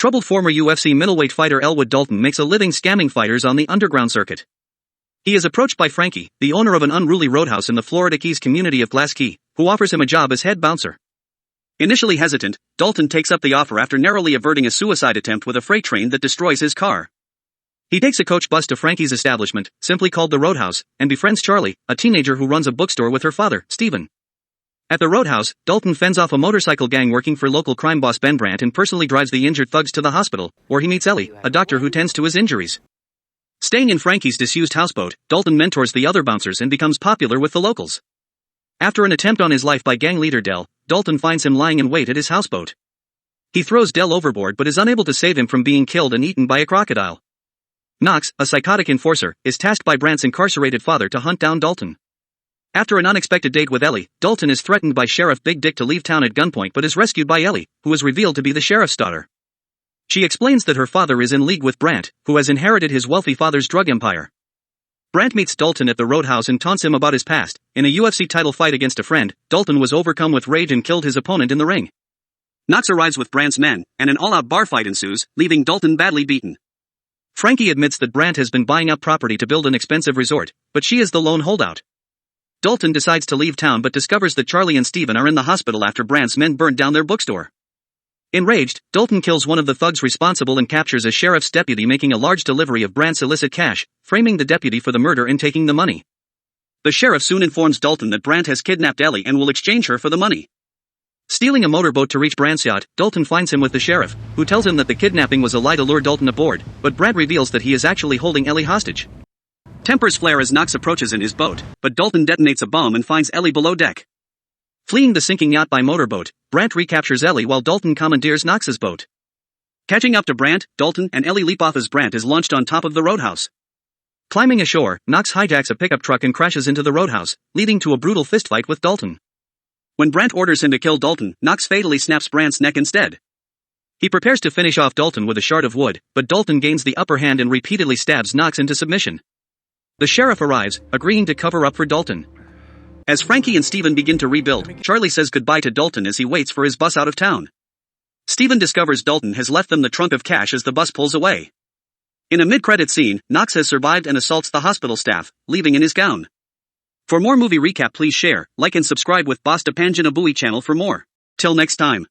Troubled former UFC middleweight fighter Elwood Dalton makes a living scamming fighters on the underground circuit. He is approached by Frankie, the owner of an unruly roadhouse in the Florida Keys community of Glass Key, who offers him a job as head bouncer. Initially hesitant, Dalton takes up the offer after narrowly averting a suicide attempt with a freight train that destroys his car. He takes a coach bus to Frankie's establishment, simply called the Roadhouse, and befriends Charlie, a teenager who runs a bookstore with her father, Stephen. At the Roadhouse, Dalton fends off a motorcycle gang working for local crime boss Ben Brandt and personally drives the injured thugs to the hospital, where he meets Ellie, a doctor who tends to his injuries. Staying in Frankie's disused houseboat, Dalton mentors the other bouncers and becomes popular with the locals. After an attempt on his life by gang leader Del, Dalton finds him lying in wait at his houseboat. He throws Del overboard but is unable to save him from being killed and eaten by a crocodile. Knox, a psychotic enforcer, is tasked by Brandt's incarcerated father to hunt down Dalton. After an unexpected date with Ellie, Dalton is threatened by Sheriff Big Dick to leave town at gunpoint but is rescued by Ellie, who is revealed to be the sheriff's daughter. She explains that her father is in league with Brandt, who has inherited his wealthy father's drug empire. Brandt meets Dalton at the Roadhouse and taunts him about his past. In a UFC title fight against a friend, Dalton was overcome with rage and killed his opponent in the ring. Knox arrives with Brandt's men, and an all-out bar fight ensues, leaving Dalton badly beaten. Frankie admits that Brandt has been buying up property to build an expensive resort, but she is the lone holdout. Dalton decides to leave town but discovers that Charlie and Stephen are in the hospital after Brandt's men burned down their bookstore. Enraged, Dalton kills one of the thugs responsible and captures a sheriff's deputy making a large delivery of Brandt's illicit cash, framing the deputy for the murder and taking the money. The sheriff soon informs Dalton that Brandt has kidnapped Ellie and will exchange her for the money. Stealing a motorboat to reach Brandt's yacht, Dalton finds him with the sheriff, who tells him that the kidnapping was a lie to lure Dalton aboard, but Brandt reveals that he is actually holding Ellie hostage. Tempers flare as Knox approaches in his boat, but Dalton detonates a bomb and finds Ellie below deck. Fleeing the sinking yacht by motorboat, Brandt recaptures Ellie while Dalton commandeers Knox's boat. Catching up to Brandt, Dalton and Ellie leap off as Brandt is launched on top of the Roadhouse. Climbing ashore, Knox hijacks a pickup truck and crashes into the Roadhouse, leading to a brutal fistfight with Dalton. When Brandt orders him to kill Dalton, Knox fatally snaps Brandt's neck instead. He prepares to finish off Dalton with a shard of wood, but Dalton gains the upper hand and repeatedly stabs Knox into submission. The sheriff arrives, agreeing to cover up for Dalton. As Frankie and Stephen begin to rebuild, Charlie says goodbye to Dalton as he waits for his bus out of town. Stephen discovers Dalton has left them the trunk of cash as the bus pulls away. In a mid-credit scene, Knox has survived and assaults the hospital staff, leaving in his gown. For more movie recap, please share, like and subscribe with Basta Panjanabui channel for more. Till next time.